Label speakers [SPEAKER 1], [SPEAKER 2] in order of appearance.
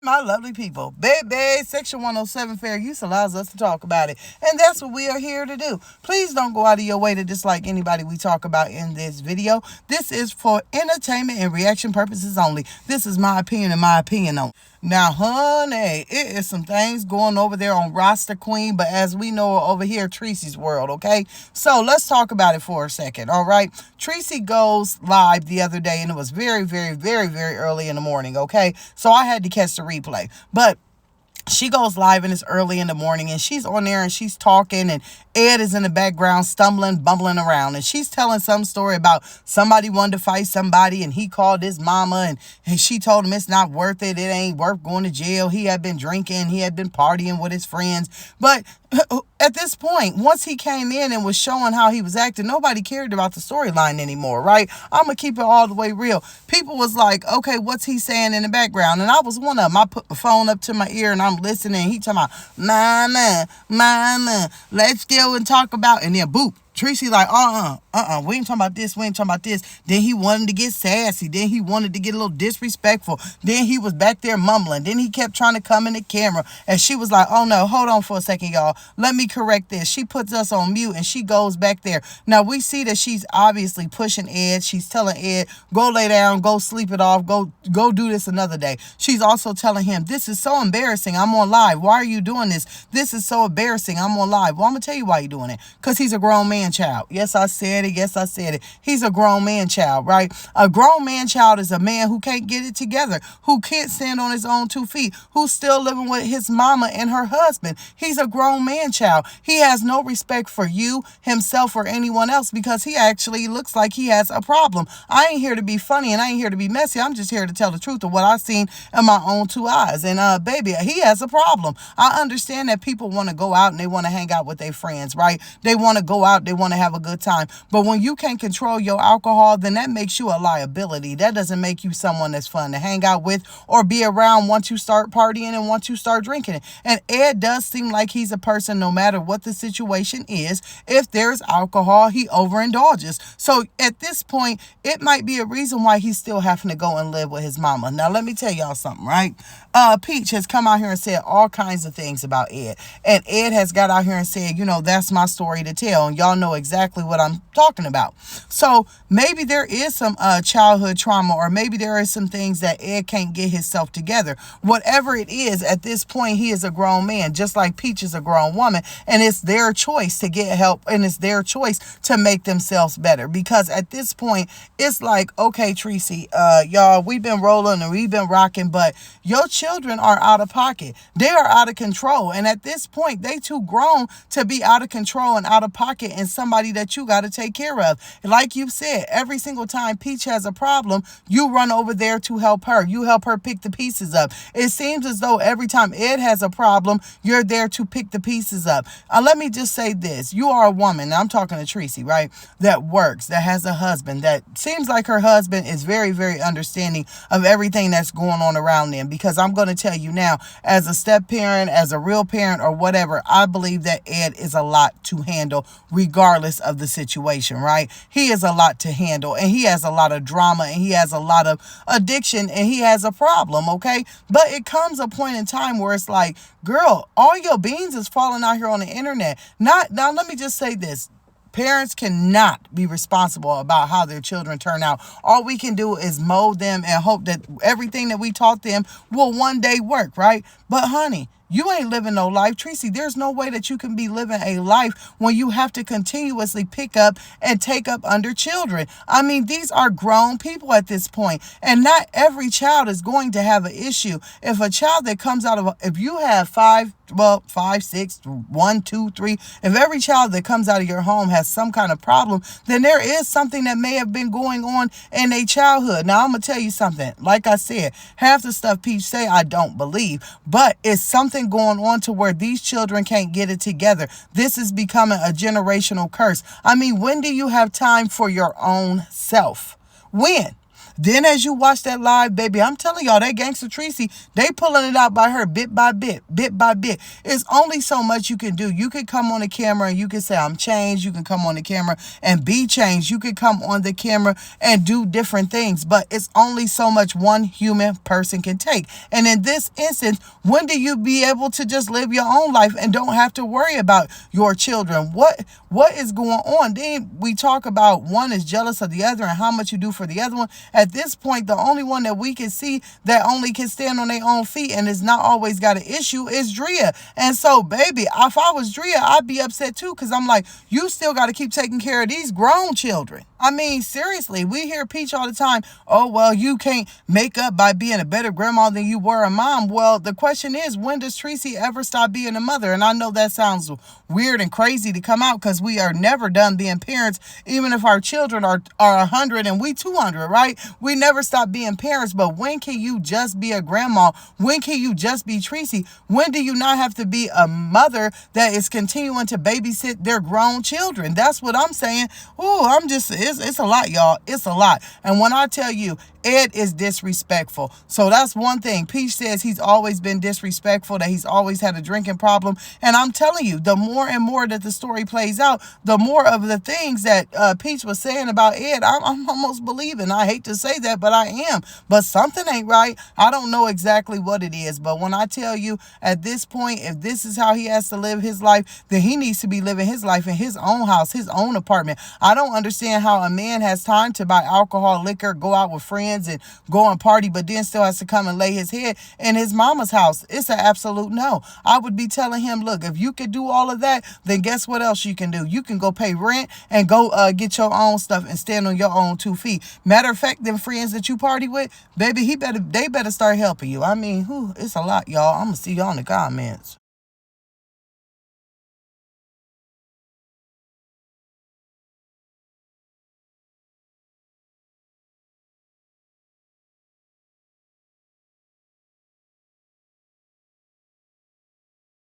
[SPEAKER 1] My lovely people, baby, Section 107 fair use allows us to talk about it. And that's what we are here to do. Please don't go out of your way to dislike anybody we talk about in this video. This is for entertainment and reaction purposes only. This is my opinion and my opinion only. Now, honey, it is some things going over there on Roster Queen, but as we know over here, Treasie'S world, okay? So let's talk about it for a second, all right? Treasie goes live the other day, and it was very, very, very, very early in the morning, okay? So I had to catch the replay. But she goes live and it's early in the morning and she's on there and she's talking and Ed is in the background stumbling, bumbling around, and she's telling some story about somebody wanted to fight somebody and he called his mama and she told him it's not worth it. It ain't worth going to jail. He had been drinking. He had been partying with his friends. But at this point, once he came in and was showing how he was acting, nobody cared about the storyline anymore, right? I'm going to keep it all the way real. People was like, okay, what's he saying in the background? And I was one of them. I put the phone up to my ear and I'm listening. He talking about, mama, let's go and talk about, and then boop. Treasie like, we ain't talking about this, we ain't talking about this. Then he wanted to get sassy. Then he wanted to get a little disrespectful. Then he was back there mumbling. Then he kept trying to come in the camera. And she was like, oh no, hold on for a second, y'all. Let me correct this. She puts us on mute and she goes back there. Now we see that she's obviously pushing Ed. She's telling Ed, go lay down, go sleep it off, go do this another day. She's also telling him, this is so embarrassing. I'm on live. Why are you doing this? This is so embarrassing. I'm on live. Well, I'm going to tell you why you're doing it. Because he's a grown man child. Yes, I said it. Yes, I said it. He's a grown man child, right? A grown man child is a man who can't get it together, who can't stand on his own 2 feet, who's still living with his mama and her husband. He's a grown man child. He has no respect for you, himself, or anyone else because he actually looks like he has a problem. I ain't here to be funny and I ain't here to be messy. I'm just here to tell the truth of what I've seen in my own 2 eyes. And baby, he has a problem. I understand that people want to go out and they want to hang out with their friends, right? They want to go out, they want to have a good time. But when you can't control your alcohol, then that makes you a liability. That doesn't make you someone that's fun to hang out with or be around once you start partying and once you start drinking it. And Ed does seem like he's a person, no matter what the situation is, if there's alcohol, he overindulges. So at this point, it might be a reason why he's still having to go and live with his mama. Now, let me tell y'all something, right? Peach has come out here and said all kinds of things about Ed. And Ed has got out here and said, that's my story to tell. And y'all know exactly what I'm talking about. So maybe there is some childhood trauma, or maybe there is some things that Ed can't get himself together. Whatever it is, at this point, he is a grown man, just like Peach is a grown woman. And it's their choice to get help, and it's their choice to make themselves better. Because at this point, it's like, okay, Treasie, y'all, we've been rolling and we've been rocking, but your children are out of pocket. They are out of control. And at this point, they too grown to be out of control and out of pocket and somebody that you got to take care of. Like you said, every single time Peach has a problem, you run over there to help her. You help her pick the pieces up. It seems as though every time Ed has a problem, you're there to pick the pieces up. Let me just say this. You are a woman, now I'm talking to Treasie, right, that works, that has a husband, that seems like her husband is very, very understanding of everything that's going on around them. Because I'm going to tell you now, as a step parent, as a real parent, or whatever, I believe that Ed is a lot to handle regardless of the situation, right? He is a lot to handle, and he has a lot of drama, and he has a lot of addiction, and he has a problem, okay? But it comes a point in time where it's like, girl, all your beans is falling out here on the internet. Now, let me just say this. Parents cannot be responsible about how their children turn out. All we can do is mold them and hope that everything that we taught them will one day work, right? But honey, you ain't living no life. Treasie, there's no way that you can be living a life when you have to continuously pick up and take up under children. I mean, these are grown people at this point, and not every child is going to have an issue. If a child that comes out of, if you have five, 6, 1, 2, 3, if every child that comes out of your home has some kind of problem, then there is something that may have been going on in their childhood. Now, I'm going to tell you something. Like I said, half the stuff Peach say, I don't believe, but it's something going on to where these children can't get it together. This is becoming a generational curse. I mean, when do you have time for your own self? When? Then as you watch that live, baby, I'm telling y'all, that gangster Tracie, they pulling it out by her bit by bit, bit by bit. It's only so much you can do. You can come on the camera and you can say, I'm changed. You can come on the camera and be changed. You can come on the camera and do different things, but it's only so much one human person can take. And in this instance, when do you be able to just live your own life and don't have to worry about your children? What is going on? Then we talk about one is jealous of the other and how much you do for the other one. At this point, the only one that we can see that only can stand on their own feet and is not always got an issue is Drea. And so, baby, if I was Drea, I'd be upset too, because I'm like, you still got to keep taking care of these grown children. I mean, seriously, we hear Peach all the time, oh, well, you can't make up by being a better grandma than you were a mom. Well, the question is, when does Tracie ever stop being a mother? And I know that sounds weird and crazy to come out because we are never done being parents, even if our children are 100 and we 200, right? We never stop being parents. But when can you just be a grandma? When can you just be Tracie? When do you not have to be a mother that is continuing to babysit their grown children? That's what I'm saying. Oh, it's a lot, y'all. It's a lot. And when I tell you, Ed is disrespectful. So that's one thing. Peach says he's always been disrespectful, that he's always had a drinking problem. And I'm telling you, the more and more that the story plays out, the more of the things that Peach was saying about Ed, I'm almost believing. I hate to say that, but I am. But something ain't right. I don't know exactly what it is. But when I tell you, at this point, if this is how he has to live his life, then he needs to be living his life in his own house, his own apartment. I don't understand how a man has time to buy alcohol, liquor, go out with friends, and go and party, but then still has to come and lay his head in his mama's house. It's an absolute no. I would be telling him, look, if you could do all of that, then guess what else you can do? You can go pay rent and go get your own stuff and stand on your own 2 feet. Matter of fact, them friends that you party with, baby, they better start helping you. I mean, it's a lot, y'all. I'm gonna see y'all in the comments.